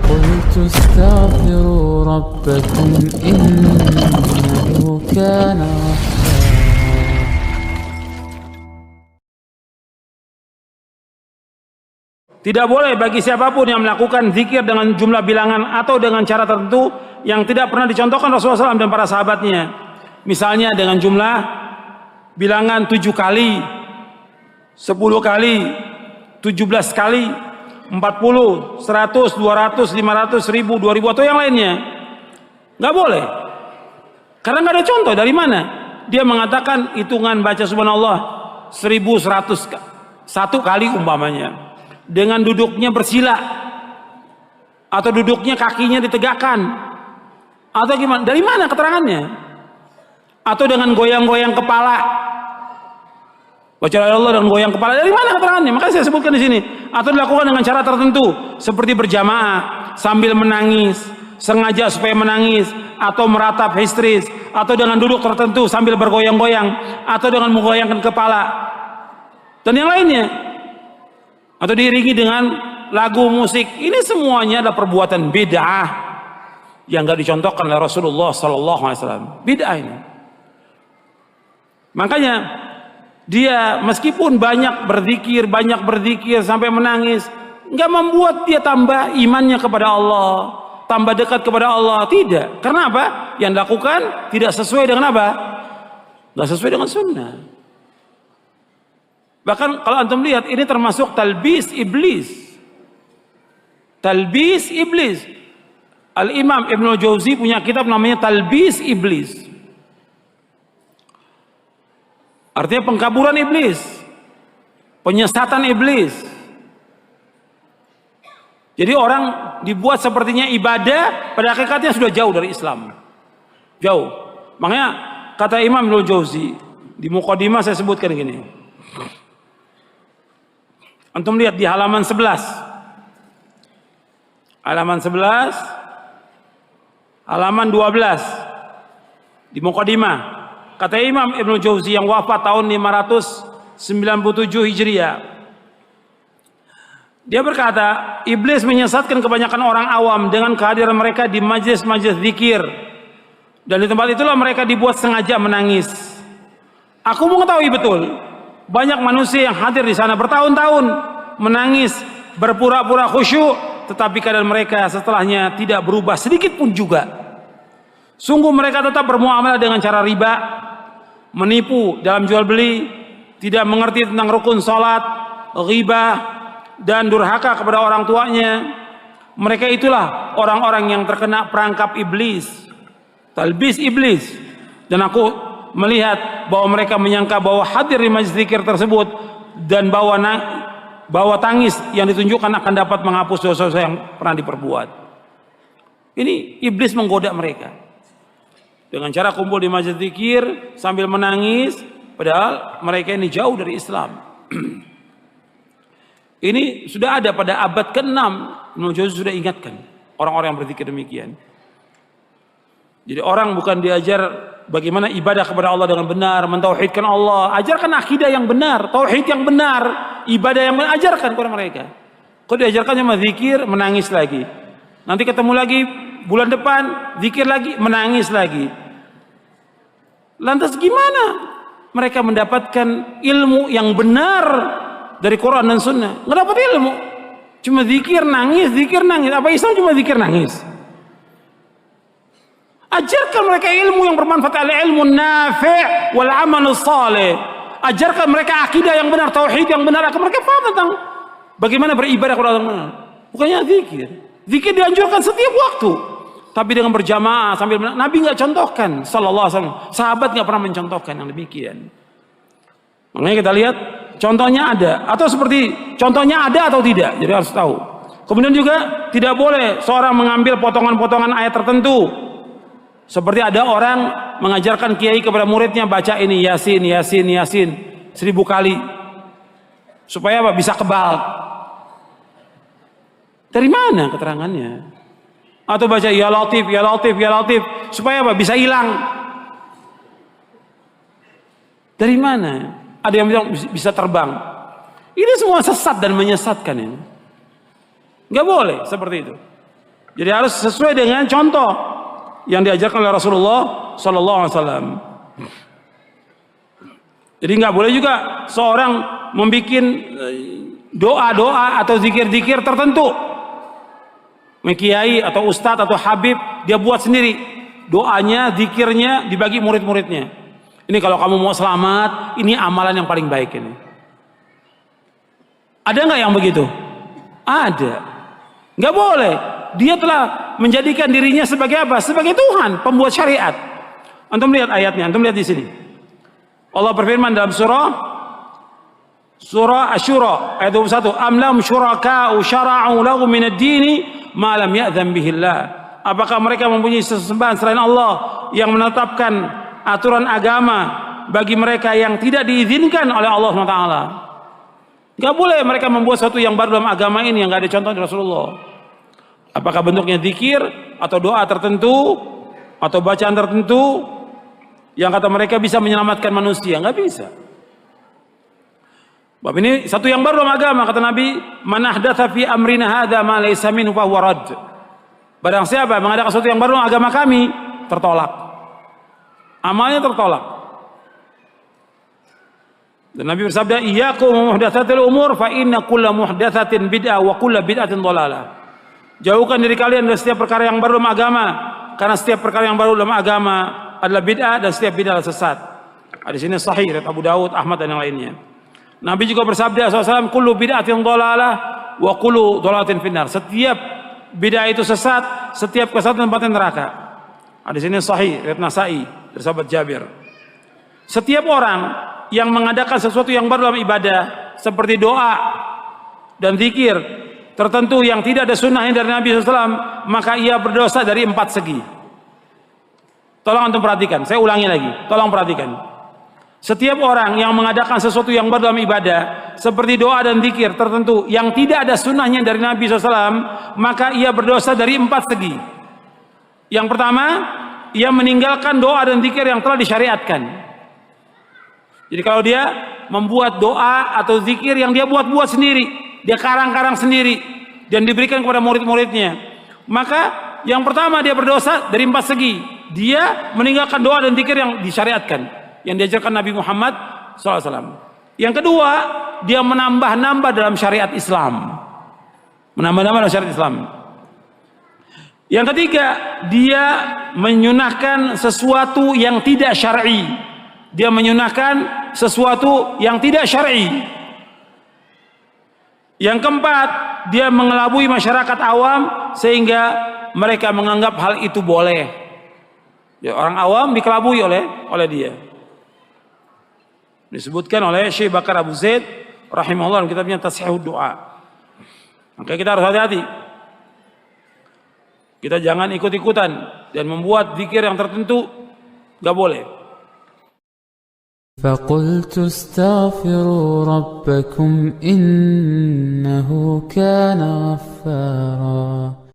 قلت استغفروا ربكم إنه كان غفارا. Tidak boleh bagi siapapun yang melakukan zikir dengan jumlah bilangan atau dengan cara tertentu yang tidak pernah dicontohkan Rasulullah SAW dan para sahabatnya. Misalnya dengan jumlah bilangan 7 kali, 10 kali, 17 kali, 40, 100, 200, 500, 1000, 2000 atau yang lainnya. Nggak boleh. Karena nggak ada contoh. Dari mana? Dia mengatakan hitungan baca subhanallah 1100 satu kali umpamanya. Dengan duduknya bersila atau duduknya kakinya ditegakkan atau gimana? Dari mana keterangannya? Atau dengan goyang-goyang kepala, baca Allah dengan goyang kepala, dari mana keterangannya? Makanya saya sebutkan di sini. Atau dilakukan dengan cara tertentu seperti berjamaah sambil menangis, sengaja supaya menangis, atau meratap histeris, atau dengan duduk tertentu sambil bergoyang-goyang, atau dengan menggoyangkan kepala dan yang lainnya, atau diiringi dengan lagu musik. Ini semuanya adalah perbuatan bid'ah yang nggak dicontohkan oleh Rasulullah SAW. Bid'ah ini. Makanya dia meskipun banyak berzikir sampai menangis, nggak membuat dia tambah imannya kepada Allah, tambah dekat kepada Allah. Tidak. Karena apa? Yang dilakukan tidak sesuai dengan apa? Nggak sesuai dengan sunnah. Bahkan kalau antum lihat, ini termasuk talbis iblis. Talbis iblis. Al-Imam Ibnu Jauzi punya kitab namanya Talbis Iblis. Artinya pengkaburan iblis, penyesatan iblis. Jadi orang dibuat sepertinya ibadah, pada hakikatnya sudah jauh dari Islam. Jauh. Makanya kata Imam Ibnu Jauzi, di Muqaddimah saya sebutkan gini. Antum lihat di halaman 11. Halaman 11, halaman 12 di Muqaddimah. Kata Imam Ibnu Jauzi yang wafat tahun 597 Hijriah. Dia berkata, iblis menyesatkan kebanyakan orang awam dengan kehadiran mereka di majelis-majelis zikir. Dan di tempat itulah mereka dibuat sengaja menangis. Aku mengetahui betul, banyak manusia yang hadir di sana bertahun-tahun menangis, berpura-pura khusyuk, tetapi keadaan mereka setelahnya tidak berubah sedikit pun juga. Sungguh mereka tetap bermuamalah dengan cara riba, menipu dalam jual beli, tidak mengerti tentang rukun salat, ghibah, dan durhaka kepada orang tuanya. Mereka itulah orang-orang yang terkena perangkap iblis, talbis iblis. Dan aku melihat bahwa mereka menyangka bahwa hadir di majlis zikir tersebut dan bawa tangis yang ditunjukkan akan dapat menghapus dosa-dosa yang pernah diperbuat. Ini iblis menggoda mereka dengan cara kumpul di majlis zikir sambil menangis, padahal mereka ini jauh dari Islam. Ini sudah ada pada abad ke-6. Ibnu Jauzi sudah ingatkan orang-orang yang berzikir demikian. Jadi orang bukan diajar bagaimana ibadah kepada Allah dengan benar, mentauhidkan Allah. Ajarkan akidah yang benar, tauhid yang benar, ibadah yang benar, ajarkan kepada mereka. Kalau diajarkan cuma zikir, menangis lagi. Nanti ketemu lagi bulan depan, zikir lagi, menangis lagi. Lantas gimana mereka mendapatkan ilmu yang benar dari Quran dan Sunnah? Nggak dapat ilmu, cuma zikir nangis, zikir nangis. Apa Islam cuma zikir nangis? Ajarkan mereka ilmu yang bermanfaat, al-ilmu nafi' wal amal salih. Ajarkan mereka akidah yang benar, tauhid yang benar, agar mereka paham tentang bagaimana beribadah kepada Allah benar. Bukannya zikir. Zikir dianjurkan setiap waktu, tapi dengan berjamaah sambil Nabi nggak contohkan, sallallahu alaihi wasallam. Sahabat nggak pernah mencontohkan yang demikian. Makanya kita lihat contohnya ada, atau seperti contohnya ada atau tidak. Jadi harus tahu. Kemudian juga tidak boleh seorang mengambil potongan-potongan ayat tertentu. Seperti ada orang mengajarkan kiai kepada muridnya baca ini Yasin, Yasin, Yasin 1000 kali. Supaya apa? Bisa kebal. Dari mana keterangannya? Atau baca Ya Latif, Ya Latif, Ya Latif. Supaya apa? Bisa hilang. Dari mana? Ada yang bilang bisa terbang. Ini semua sesat dan menyesatkan ini. Nggak boleh seperti itu. Jadi harus sesuai dengan contoh yang diajarkan oleh Rasulullah Sallallahu Alaihi Wasallam. Jadi nggak boleh juga seorang membuat doa-doa atau zikir-zikir tertentu. Kiai atau ustadz atau habib dia buat sendiri doanya, zikirnya dibagi murid-muridnya. Ini kalau kamu mau selamat, ini amalan yang paling baik ini. Ada nggak yang begitu? Ada. Nggak boleh. Dia telah menjadikan dirinya sebagai apa? Sebagai Tuhan, pembuat syariat. Antum lihat ayatnya, antum lihat di sini. Allah berfirman dalam surah Asy-Syura ayat 21, "Am lahum syuraka'u syara'u lahum minad dini ma lam ya'dzan bihi Allah." Apakah mereka mempunyai sesembahan selain Allah yang menetapkan aturan agama bagi mereka yang tidak diizinkan oleh Allah SWT? Gak boleh mereka membuat sesuatu yang baru dalam agama ini yang gak ada contoh dari Rasulullah. Apakah bentuknya zikir atau doa tertentu atau bacaan tertentu yang kata mereka bisa menyelamatkan manusia? Gak bisa. Bab ini satu yang baru dalam agama, kata Nabi, "Man ahdatsa fi amrina hadza ma laysa minhu fa huwa radd." Barang siapa mengadakan sesuatu yang baru dalam agama kami, tertolak. Amalnya tertolak. Dan Nabi bersabda, "Iyyakum muhdatsatil umur fa inna kulla muhdatsatin bid'ah wa kulla bid'atin dhalalah." Jauhkan diri kalian dari setiap perkara yang baru dalam agama, karena setiap perkara yang baru dalam agama adalah bid'ah dan setiap bid'ah adalah sesat. Hadis ini sahih riwayat Abu Daud, Ahmad dan yang lainnya. Nabi juga bersabda SAW, "Kullu bid'atin dhalalah wa kullu dhalalatin finnar." Setiap bid'ah itu sesat, setiap kesesatan tempatnya neraka. Hadis ini sahih riwayat Nasa'i dari sahabat Jabir. Setiap orang yang mengadakan sesuatu yang baru dalam ibadah seperti doa dan zikir tertentu yang tidak ada sunnahnya dari Nabi SAW, maka ia berdosa dari 4 segi. Tolong antum perhatikan, saya ulangi lagi, tolong perhatikan. Setiap orang yang mengadakan sesuatu yang baru dalam ibadah seperti doa dan zikir tertentu yang tidak ada sunnahnya dari Nabi SAW, maka ia berdosa dari 4 segi. Yang pertama, ia meninggalkan doa dan zikir yang telah disyariatkan. Jadi kalau dia membuat doa atau zikir yang dia buat-buat sendiri, dia karang-karang sendiri dan diberikan kepada murid-muridnya, maka yang pertama dia berdosa dari 4 segi. Dia meninggalkan doa dan zikir yang disyariatkan, yang diajarkan Nabi Muhammad SAW. Yang kedua, dia menambah-nambah dalam syariat Islam. Menambah-nambah dalam syariat Islam. Yang ketiga, dia menyunahkan sesuatu yang tidak syar'i. Dia menyunahkan sesuatu yang tidak syar'i. Yang keempat, dia mengelabui masyarakat awam sehingga mereka menganggap hal itu boleh. Ya, orang awam dikelabui oleh dia. Disebutkan oleh Syekh Bakar Abu Zaid rahimahullah dalam kitabnya Tashihud Doa. Maka kita harus hati-hati. Kita jangan ikut-ikutan dan membuat zikir yang tertentu, gak boleh. فقلت استغفروا ربكم إنه كان غفارا